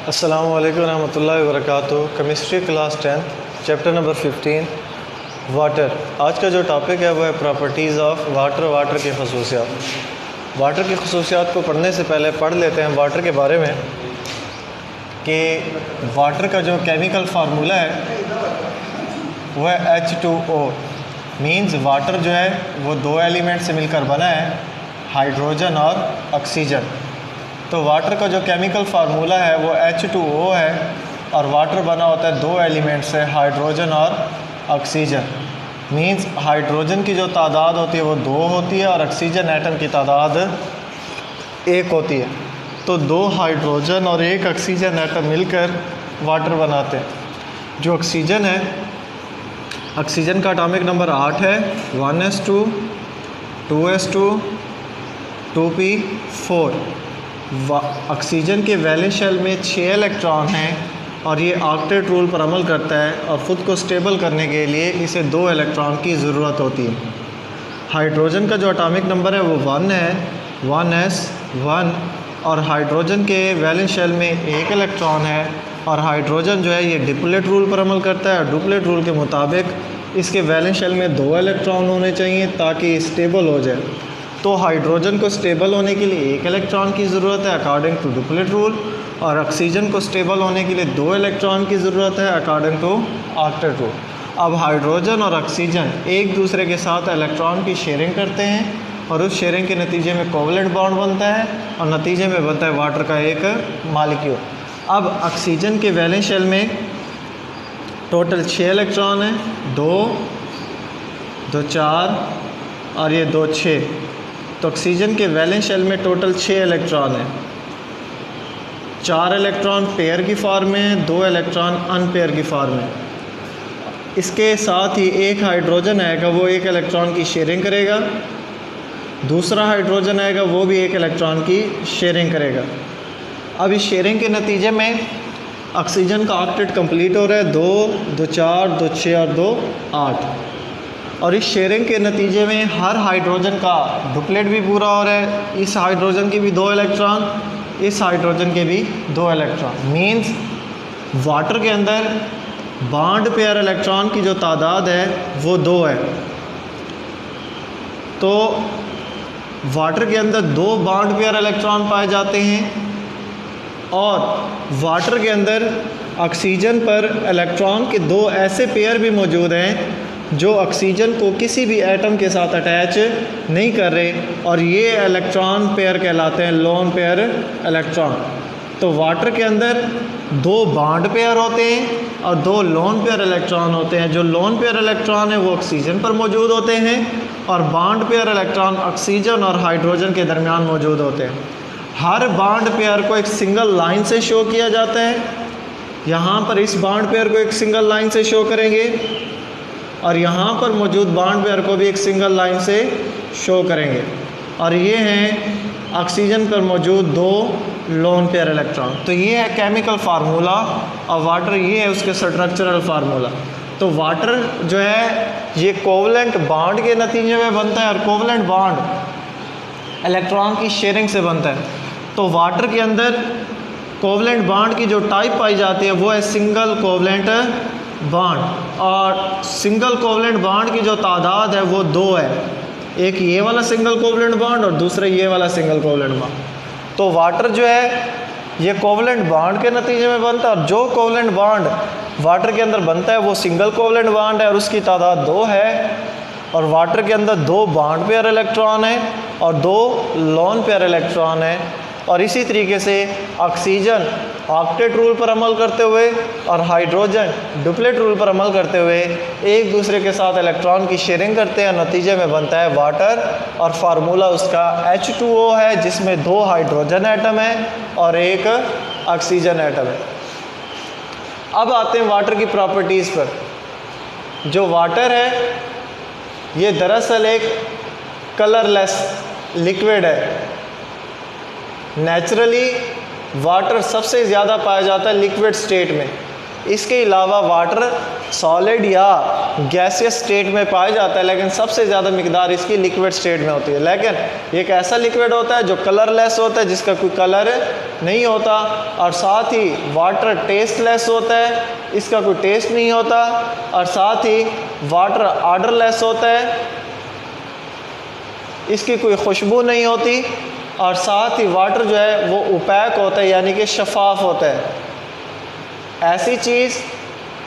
अस्सलामु अलैकुम रहमतुल्लाहि व बरकातुहू। Chemistry class 10 chapter number 15 water. आज का जो टॉपिक है वो है प्रॉपर्टीज़ ऑफ वाटर, वाटर की खसूसियात। वाटर की खसूसियात को पढ़ने से पहले पढ़ लेते हैं वाटर के बारे में कि वाटर का जो केमिकल फार्मूला है वो है H2O। मीन्स वाटर जो है वो दो एलिमेंट से मिलकर बना है, हाइड्रोजन और ऑक्सीजन। तो वाटर का जो केमिकल फार्मूला है वो H2O है और वाटर बना होता है दो एलिमेंट से, हाइड्रोजन और ऑक्सीजन। मीन्स हाइड्रोजन की जो तादाद होती है वो 2 होती है और ऑक्सीजन एटम की तादाद 1 होती है। तो 2 हाइड्रोजन और 1 ऑक्सीजन एटम मिलकर वाटर बनाते हैं। जो ऑक्सीजन है, ऑक्सीजन का एटॉमिक नंबर 8 है, 1s2 2s2 2p4। ऑक्सीजन के वैलेंस शेल में 6 इलेक्ट्रॉन हैं और ये ऑक्टेट रूल पर अमल करता है और ख़ुद को स्टेबल करने के लिए इसे 2 इलेक्ट्रॉन की ज़रूरत होती है। हाइड्रोजन का जो एटॉमिक नंबर है वो 1 है, 1s1। और हाइड्रोजन के वैलेंस शेल में 1 इलेक्ट्रॉन है और हाइड्रोजन जो है ये डिप्लेट रूल पर अमल करता है और डिप्लेट रूल के मुताबिक इसके वैलेंस शेल में 2 इलेक्ट्रॉन होने चाहिए ताकि स्टेबल हो जाए। तो हाइड्रोजन को स्टेबल होने के लिए 1 इलेक्ट्रॉन की ज़रूरत है अकॉर्डिंग टू डिप्लेट रूल, और ऑक्सीजन को स्टेबल होने के लिए 2 इलेक्ट्रॉन की ज़रूरत है अकॉर्डिंग टू ऑक्टेट रूल। अब हाइड्रोजन और ऑक्सीजन एक दूसरे के साथ इलेक्ट्रॉन की शेयरिंग करते हैं और उस शेयरिंग के नतीजे में कोवलेंट बॉन्ड बनता है और नतीजे में बनता है वाटर का एक मॉलिक्यूल। अब ऑक्सीजन के वैलेंस शेल में टोटल 6 इलेक्ट्रॉन हैं, 2 4 और ये 2 6। तो ऑक्सीजन के वैलेंस शेल में टोटल 6 इलेक्ट्रॉन हैं। 4 इलेक्ट्रॉन पेयर की फॉर्म में, 2 इलेक्ट्रॉन अनपेयर की फॉर्म में। इसके साथ ही एक हाइड्रोजन आएगा, वो 1 इलेक्ट्रॉन की शेयरिंग करेगा। दूसरा हाइड्रोजन आएगा, वो भी 1 इलेक्ट्रॉन की शेयरिंग करेगा। अब इस शेयरिंग के नतीजे में ऑक्सीजन का ऑक्टेट कंप्लीट हो रहा है, 2 2 4 2 6 और 2 8। और इस शेयरिंग के नतीजे में हर हाइड्रोजन का डुप्लेट भी पूरा हो रहा है। इस हाइड्रोजन के भी 2 इलेक्ट्रॉन, इस हाइड्रोजन के भी 2 इलेक्ट्रॉन। मींस वाटर के अंदर बॉन्ड पेयर इलेक्ट्रॉन की जो तादाद है वो 2 है। तो वाटर के अंदर 2 बॉन्ड पेयर इलेक्ट्रॉन पाए जाते हैं और वाटर के अंदर ऑक्सीजन पर इलेक्ट्रॉन के 2 ऐसे पेयर भी मौजूद हैं जो ऑक्सीजन को किसी भी एटम के साथ अटैच नहीं कर रहे और ये इलेक्ट्रॉन पेयर कहलाते हैं, लोन पेयर इलेक्ट्रॉन। तो वाटर के अंदर 2 बॉन्ड पेयर होते हैं और 2 लोन पेयर इलेक्ट्रॉन होते हैं। जो लोन पेयर इलेक्ट्रॉन है वो ऑक्सीजन पर मौजूद होते हैं और बॉन्ड पेयर इलेक्ट्रॉन ऑक्सीजन और हाइड्रोजन के दरमियान मौजूद होते हैं। हर बॉन्ड पेयर को एक सिंगल लाइन से शो किया जाता है। यहाँ पर इस बॉन्ड पेयर को एक सिंगल लाइन से शो करेंगे और यहाँ पर मौजूद बॉन्ड पेयर को भी एक सिंगल लाइन से शो करेंगे। और ये हैं ऑक्सीजन पर मौजूद 2 लोन पेयर इलेक्ट्रॉन। तो ये है केमिकल फार्मूला और वाटर ये है उसके स्ट्रक्चरल फार्मूला। तो वाटर जो है ये कोवलेंट बॉन्ड के नतीजे में बनता है और कोवलेंट बॉन्ड इलेक्ट्रॉन की शेयरिंग से बनता है। तो वाटर के अंदर कोवलेंट बॉन्ड की जो टाइप पाई जाती है वो है सिंगल कोवलेंट बॉन्ड, और सिंगल कोवलेंट बॉन्ड की जो तादाद है वो 2 है। एक ये वाला सिंगल कोवलेंट बॉन्ड और दूसरा ये वाला सिंगल कोवलेंट बॉन्ड। तो वाटर जो है ये कोवलेंट बॉन्ड के नतीजे में बनता है और जो कोवलेंट बॉन्ड वाटर के अंदर बनता है वो सिंगल कोवलेंट बॉन्ड है और उसकी तादाद 2 है। और वाटर के अंदर 2 बॉन्ड पेयर इलेक्ट्रॉन है और 2 लोन पेयर इलेक्ट्रॉन है। और इसी तरीके से ऑक्सीजन ऑक्टेट रूल पर अमल करते हुए और हाइड्रोजन डुप्लेट रूल पर अमल करते हुए एक दूसरे के साथ इलेक्ट्रॉन की शेयरिंग करते हैं। नतीजे में बनता है वाटर और फार्मूला उसका H2O है जिसमें 2 हाइड्रोजन एटम है और 1 ऑक्सीजन एटम है। अब आते हैं वाटर की प्रॉपर्टीज़ पर। जो वाटर है ये दरअसल एक कलरलेस लिक्विड है। नेचुरली वाटर सबसे ज़्यादा पाया जाता है लिक्विड स्टेट में। इसके अलावा वाटर सॉलिड या गैसियस स्टेट में पाया जाता है, लेकिन सबसे ज़्यादा मिकदार इसकी लिक्विड स्टेट में होती है। लेकिन एक ऐसा लिक्विड होता है जो कलरलेस होता है, जिसका कोई कलर नहीं होता, और साथ ही वाटर टेस्टलेस होता है, इसका कोई टेस्ट नहीं होता, और साथ ही वाटर ऑर्डरलेस होता है, इसकी कोई खुशबू नहीं होती, और साथ ही वाटर जो है वो ओपैक होता है, यानी कि शफाफ होता है। ऐसी चीज़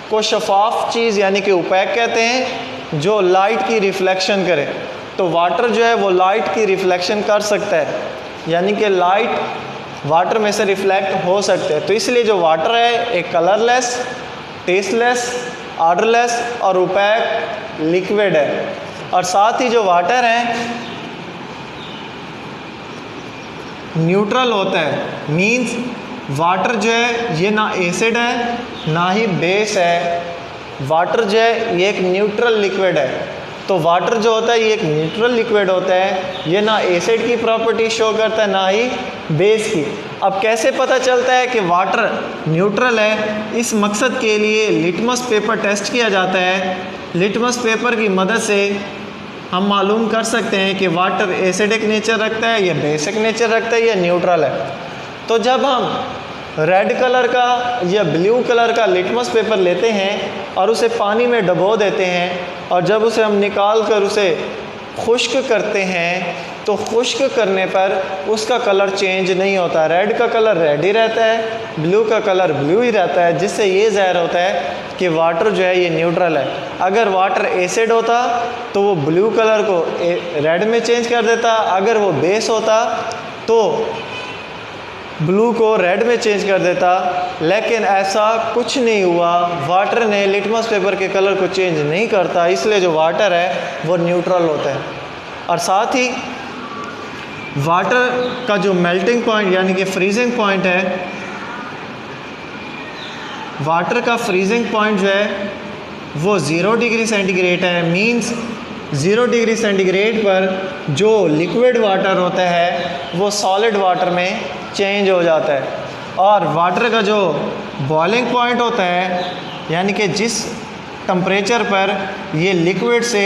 को शफाफ चीज़ यानी कि ओपैक कहते हैं जो लाइट की रिफ्लेक्शन करे। तो वाटर जो है वो लाइट की रिफ्लेक्शन कर सकता है, यानी कि लाइट वाटर में से रिफ्लेक्ट हो सकते हैं। तो इसलिए जो वाटर है एक कलरलेस, टेस्टलेस, ऑर्डरलेस और ओपैक लिक्विड है। और साथ ही जो वाटर है न्यूट्रल होता है, मींस वाटर जो है ये ना एसिड है ना ही बेस है। वाटर जो है ये एक न्यूट्रल लिक्विड है। तो वाटर जो होता है ये एक न्यूट्रल लिक्विड होता है, ये ना एसिड की प्रॉपर्टी शो करता है ना ही बेस की। अब कैसे पता चलता है कि वाटर न्यूट्रल है? इस मकसद के लिए लिटमस पेपर टेस्ट किया जाता है। लिटमस पेपर की मदद से हम मालूम कर सकते हैं कि वाटर एसिडिक नेचर रखता है या बेसिक नेचर रखता है या न्यूट्रल है। तो जब हम रेड कलर का या ब्लू कलर का लिटमस पेपर लेते हैं और उसे पानी में डुबो देते हैं, और जब उसे हम निकाल कर उसे खुश्क करते हैं, तो खुश्क करने पर उसका कलर चेंज नहीं होता। रेड का कलर रेड ही रहता है, ब्लू का कलर ब्लू ही रहता है, जिससे ये ज़ाहिर होता है कि वाटर जो है ये न्यूट्रल है। अगर वाटर एसिड होता तो वो ब्लू कलर को रेड में चेंज कर देता, अगर वो बेस होता तो ब्लू को रेड में चेंज कर देता। लेकिन ऐसा कुछ नहीं हुआ, वाटर ने लिटमस पेपर के कलर को चेंज नहीं करता, इसलिए जो वाटर है वो न्यूट्रल होता है। और साथ ही वाटर का जो मेल्टिंग पॉइंट यानी कि फ्रीजिंग पॉइंट है, वाटर का फ्रीजिंग पॉइंट जो है वो 0 डिग्री सेंटीग्रेड है। मींस 0 डिग्री सेंटीग्रेड पर जो लिक्विड वाटर होता है वो सॉलिड वाटर में चेंज हो जाता है। और वाटर का जो बॉइलिंग पॉइंट होता है, यानी कि जिस टेम्परेचर पर ये लिक्विड से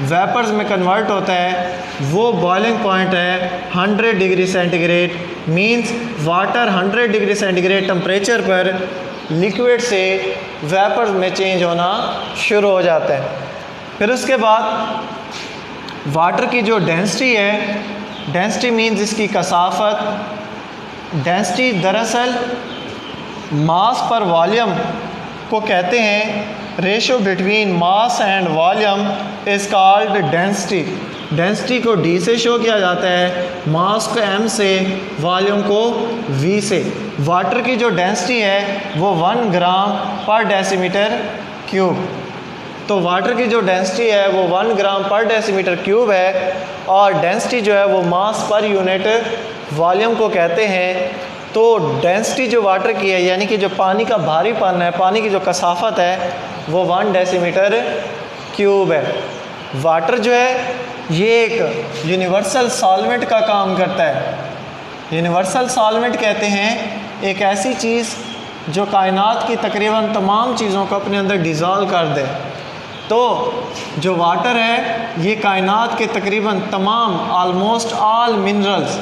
वेपर्स में कन्वर्ट होता है, वो बॉइलिंग पॉइंट है 100 degree centigrade. Means water 100 degree centigrade temperature पर लिक्विड से वेपर्स में चेंज होना शुरू हो जाता है। फिर उसके बाद वाटर की जो डेंसिटी है, डेंसिटी मींस इसकी कसाफत। डेंसिटी दरअसल मास पर वॉल्यूम को कहते हैं। Ratio between mass and volume is called density. Density को डी से शो किया जाता है, मास को एम से, वॉल्यूम को वी से। वाटर की जो डेंसिटी है वो 1 ग्राम पर डेसीमीटर क्यूब। तो वाटर की जो डेंसिटी है वो 1 ग्राम पर डेसीमीटर क्यूब है, और डेंसिटी जो है वो मास पर यूनिट वॉल्यूम को कहते हैं। तो डेंसिटी जो वाटर की है, यानी कि जो पानी का भारीपन है, पानी की जो कसाफत है वो 1 डेसीमीटर क्यूब है। वाटर जो है ये एक यूनिवर्सल सॉल्वेंट का काम करता है। यूनिवर्सल सॉल्वेंट कहते हैं एक ऐसी चीज़ जो कायनात की तकरीबन तमाम चीज़ों को अपने अंदर डिज़ोल्व कर दे। तो जो वाटर है ये कायनात के तकरीबन तमाम ऑलमोस्ट ऑल मिनरल्स,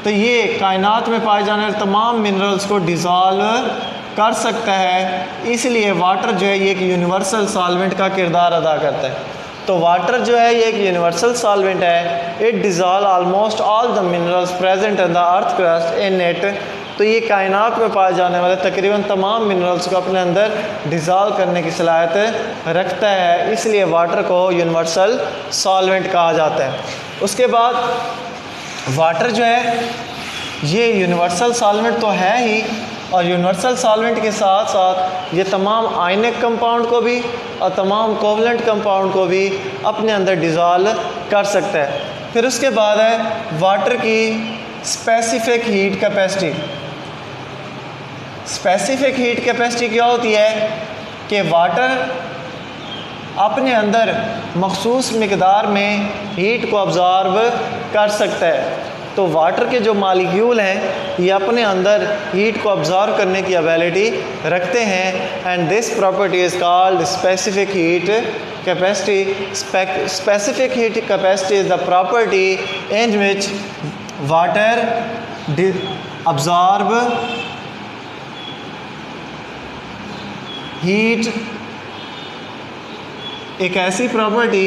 तो ये कायनात में पाए जाने वाले तमाम मिनरल्स को डिज़ोल्व कर सकता है। इसलिए वाटर जो है ये एक यूनिवर्सल सॉल्वेंट का किरदार अदा करता है। तो वाटर जो है ये एक यूनिवर्सल सॉल्वेंट है। It dissolve almost all the minerals present in the earth crust in it. तो ये कायनात में पाए जाने वाले तकरीबन तमाम मिनरल्स को अपने अंदर डिज़ोल्व करने की सलाहियत रखता है, इसलिए वाटर को यूनिवर्सल सॉल्वेंट कहा जाता है। उसके बाद वाटर जो है ये यूनिवर्सल सॉल्वेंट तो है ही, और यूनिवर्सल सॉल्वेंट के साथ साथ ये तमाम आयनिक कंपाउंड को भी और तमाम कोवलेंट कंपाउंड को भी अपने अंदर डिज़ोल्व कर सकता है। फिर उसके बाद है वाटर की specific heat capacity. Specific heat capacity क्या होती है कि वाटर अपने अंदर मखसूस मिकदार में हीट को अब्ज़ॉर्ब कर सकता है। तो वाटर के जो मालिक्यूल हैं ये अपने अंदर हीट को ऑब्जॉर्व करने की एबिलिटी रखते हैं and this property is called specific heat capacity. Specific heat capacity is the property in which water absorb heat, एक ऐसी प्रॉपर्टी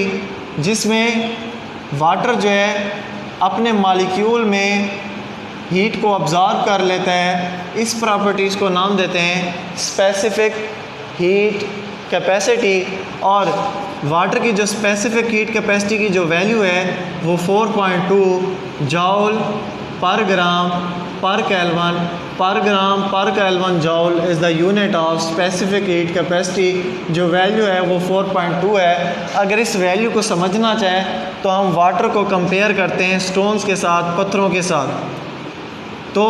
जिसमें वाटर जो है अपने मॉलिक्यूल में हीट को ऑब्जॉर्व कर लेता है। इस प्रॉपर्टीज़ को नाम देते हैं स्पेसिफिक हीट कैपेसिटी। और वाटर की जो स्पेसिफिक हीट कैपेसिटी की जो वैल्यू है वो 4.2 जॉल पर ग्राम पर केल्विन, पर ग्राम पर kelvin joule is the unit of specific heat capacity. जो वैल्यू है वो 4.2 है। अगर इस वैल्यू को समझना चाहें तो हम वाटर को कंपेयर करते हैं स्टोन्स के साथ, पत्थरों के साथ। तो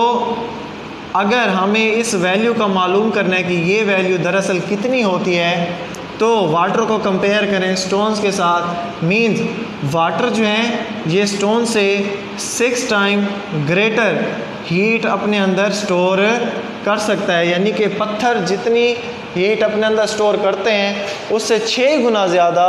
अगर हमें इस वैल्यू का मालूम करना है कि ये वैल्यू दरअसल कितनी होती है तो वाटर को कंपेयर करें स्टोन्स के साथ। मीन्स वाटर जो है ये स्टोन से 6 टाइम ग्रेटर हीट अपने अंदर स्टोर कर सकता है, यानी कि पत्थर जितनी हीट अपने अंदर स्टोर करते हैं उससे 6 गुना ज़्यादा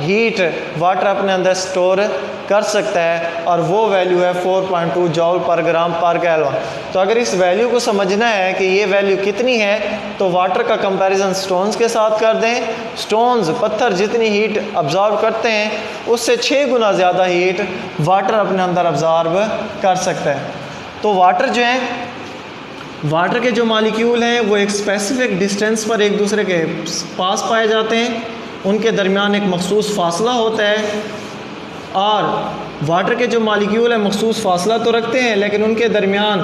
हीट वाटर अपने अंदर स्टोर कर सकता है और वो वैल्यू है 4.2 जॉल पर ग्राम पर केल्विन। तो अगर इस वैल्यू को समझना है कि ये वैल्यू कितनी है तो वाटर का कंपैरिजन स्टोन्स के साथ कर दें। स्टोन्स पत्थर जितनी हीट अब्जॉर्व करते हैं उससे 6 गुना ज़्यादा हीट वाटर अपने अंदर अब्जॉर्व कर सकता है। तो वाटर जो है, वाटर के जो मॉलिक्यूल हैं वो एक स्पेसिफिक डिस्टेंस पर एक दूसरे के पास पाए जाते हैं, उनके दरमियान एक मखसूस फासला होता है। और वाटर के जो मॉलिक्यूल हैं मखसूस फासला तो रखते हैं लेकिन उनके दरमियान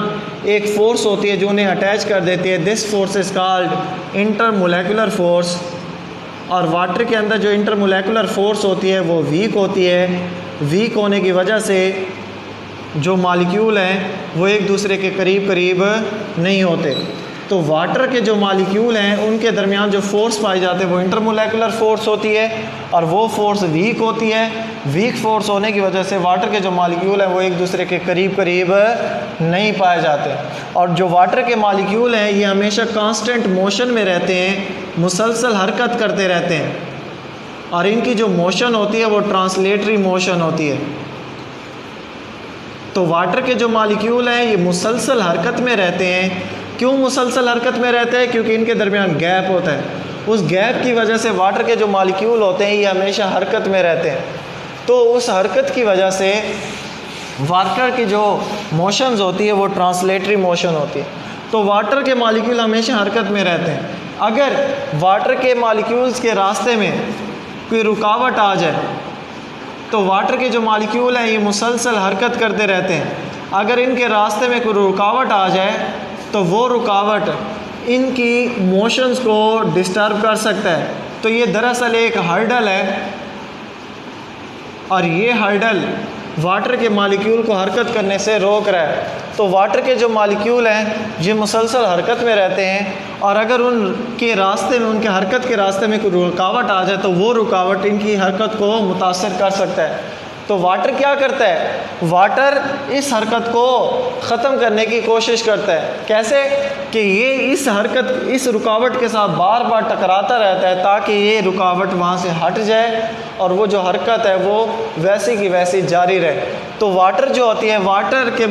एक फ़ोर्स होती है जो उन्हें अटैच कर देती है। This force is called intermolecular force. और वाटर के अंदर जो इंटरमोलेकुलर फोर्स होती है वो वीक होती है। वीक होने की वजह से जो मॉलिक्यूल हैं वो एक दूसरे के करीब करीब नहीं होते। तो वाटर के जो मॉलिक्यूल हैं उनके दरमियान जो फोर्स पाई जाते हैं वो इंटरमोलेकुलर फोर्स होती है और वो फोर्स वीक होती है। वीक फोर्स होने की वजह से वाटर के जो मॉलिक्यूल हैं वो एक दूसरे के करीब करीब नहीं पाए जाते। और जो वाटर के मॉलिक्यूल हैं ये हमेशा कांस्टेंट मोशन में रहते हैं, मुसलसल हरकत करते रहते हैं और इनकी जो मोशन होती है वो ट्रांसलेटरी मोशन होती है। तो वाटर के जो मॉलिक्यूल हैं ये मुसलसल हरकत में रहते हैं। क्यों मुसलसल हरकत में रहते हैं? क्योंकि इनके दरमियान गैप होता है। उस गैप की वजह से वाटर के जो मॉलिक्यूल होते हैं ये हमेशा हरकत में रहते हैं। तो उस हरकत की वजह से वाटर की जो मोशंस होती है वो ट्रांसलेटरी मोशन होती है। तो वाटर के मॉलिक्यूल हमेशा हरकत में रहते हैं। अगर वाटर के मॉलिक्यूल्स के रास्ते में कोई रुकावट आ जाए तो वाटर के जो मॉलिक्यूल हैं ये मुसलसल हरकत करते रहते हैं। अगर इनके रास्ते में कोई रुकावट आ जाए तो वो रुकावट इनकी मोशंस को डिस्टर्ब कर सकता है। तो ये दरअसल एक हर्डल है और ये हर्डल वाटर के मॉलिक्यूल को हरकत करने से रोक रहा है। तो वाटर के जो मॉलिक्यूल हैं ये मुसलसल हरकत में रहते हैं और अगर उनके रास्ते में, उनके हरकत के रास्ते में कोई रुकावट आ जाए तो वो रुकावट इनकी हरकत को मुतासर कर सकता है। तो वाटर क्या करता है? वाटर इस हरकत को ख़त्म करने की कोशिश करता है। कैसे? कि ये इस रुकावट के साथ बार बार टकराता रहता है ताकि ये रुकावट वहाँ से हट जाए और वो जो हरकत है वो वैसी की वैसी जारी रहे। तो वाटर जो होती है, वाटर के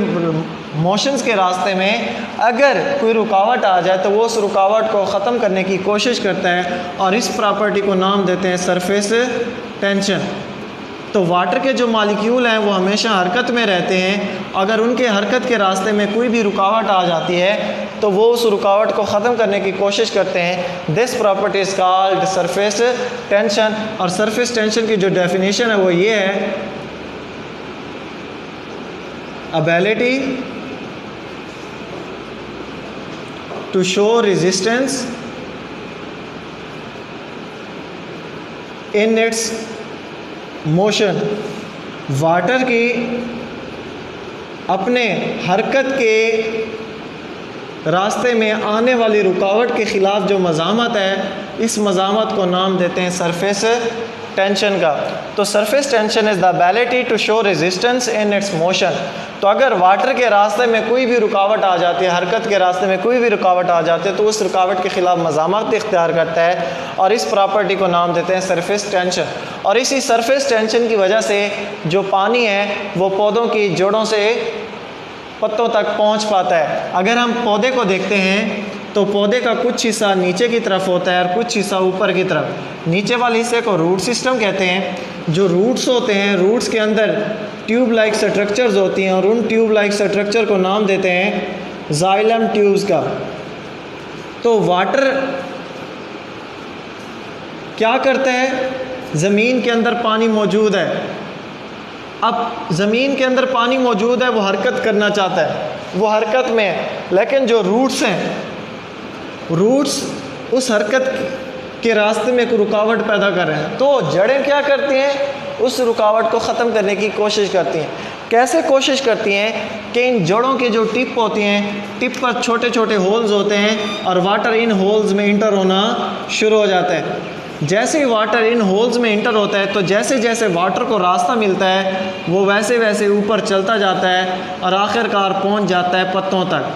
मोशंस के रास्ते में अगर कोई रुकावट आ जाए तो वो उस रुकावट को ख़त्म करने की कोशिश करता है और इस प्रॉपर्टी को नाम देते हैं सरफेस टेंशन। तो वाटर के जो मॉलिक्यूल हैं वो हमेशा हरकत में रहते हैं। अगर उनके हरकत के रास्ते में कोई भी रुकावट आ जाती है तो वो उस रुकावट को ख़त्म करने की कोशिश करते हैं। This property is called surface tension. और सरफेस टेंशन की जो डेफिनेशन है वो ये है, ability to show resistance in its motion. Water की अपने हरकत के रास्ते में आने वाली रुकावट के ख़िलाफ़ जो मज़ामत है, इस मज़ामत को नाम देते हैं सरफेस टेंशन का। तो surface tension is the ability to show resistance in its motion. तो अगर वाटर के रास्ते में कोई भी रुकावट आ जाती है, हरकत के रास्ते में कोई भी रुकावट आ जाती है, तो उस रुकावट के ख़िलाफ़ मज़ामत इख्तियार करता है और इस प्रॉपर्टी को नाम देते हैं सरफेस टेंशन। और इसी सरफेस टेंशन की वजह से जो पानी है वो पौधों की जड़ों से पत्तों तक पहुंच पाता है। अगर हम पौधे को देखते हैं तो पौधे का कुछ हिस्सा नीचे की तरफ होता है और कुछ हिस्सा ऊपर की तरफ। नीचे वाले हिस्से को रूट सिस्टम कहते हैं। जो रूट्स होते हैं, रूट्स के अंदर ट्यूब लाइक स्ट्रक्चर्स होती हैं और उन ट्यूब लाइक स्ट्रक्चर को नाम देते हैं जाइलम ट्यूब्स का। तो वाटर क्या करता है? ज़मीन के अंदर पानी मौजूद है। अब ज़मीन के अंदर पानी मौजूद है, वो हरकत करना चाहता है, वो हरकत में है, लेकिन जो रूट्स हैं, रूट्स उस हरकत के रास्ते में एक रुकावट पैदा कर रहे हैं। तो जड़ें क्या करती हैं? उस रुकावट को ख़त्म करने की कोशिश करती हैं। कैसे कोशिश करती हैं? कि इन जड़ों के जो टिप होती हैं, टिप पर छोटे छोटे होल्स होते हैं और वाटर इन होल्स में इंटर होना शुरू हो जाता है। जैसे ही वाटर इन होल्स में इंटर होता है, तो जैसे जैसे वाटर को रास्ता मिलता है वो वैसे वैसे ऊपर चलता जाता है और आखिरकार पहुंच जाता है पत्तों तक।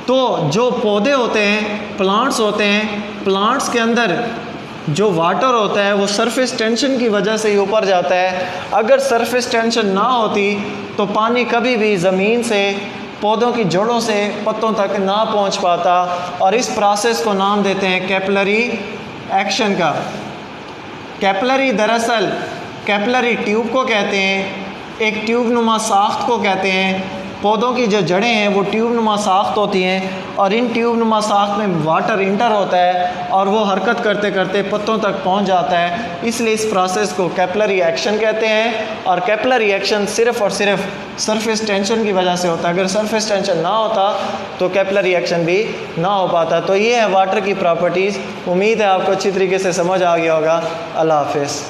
तो जो पौधे होते हैं, प्लांट्स होते हैं, प्लांट्स के अंदर जो वाटर होता है वो सरफेस टेंशन की वजह से ही ऊपर जाता है। अगर सरफेस टेंशन ना होती तो पानी कभी भी ज़मीन से, पौधों की जड़ों से पत्तों तक ना पहुंच पाता। और इस प्रोसेस को नाम देते हैं कैपिलरी एक्शन का। कैपिलरी दरअसल कैपिलरी ट्यूब को कहते हैं, एक ट्यूब नुमा साख्त को कहते हैं। पौधों की जो जड़ें हैं वो ट्यूब नुमा साख्त होती हैं और इन ट्यूब नुमा साख्त में वाटर इंटर होता है और वो हरकत करते करते पत्तों तक पहुंच जाता है। इसलिए इस प्रोसेस को कैपिलरी एक्शन कहते हैं। और कैपिलरी एक्शन सिर्फ़ और सिर्फ सरफेस टेंशन की वजह से होता है। अगर सरफेस टेंशन ना होता तो कैपिलरी एक्शन भी ना हो पाता। तो ये है वाटर की प्रॉपर्टीज़। उम्मीद है आपको अच्छी तरीके से समझ आ गया होगा। अल्लाह हाफ़िज़।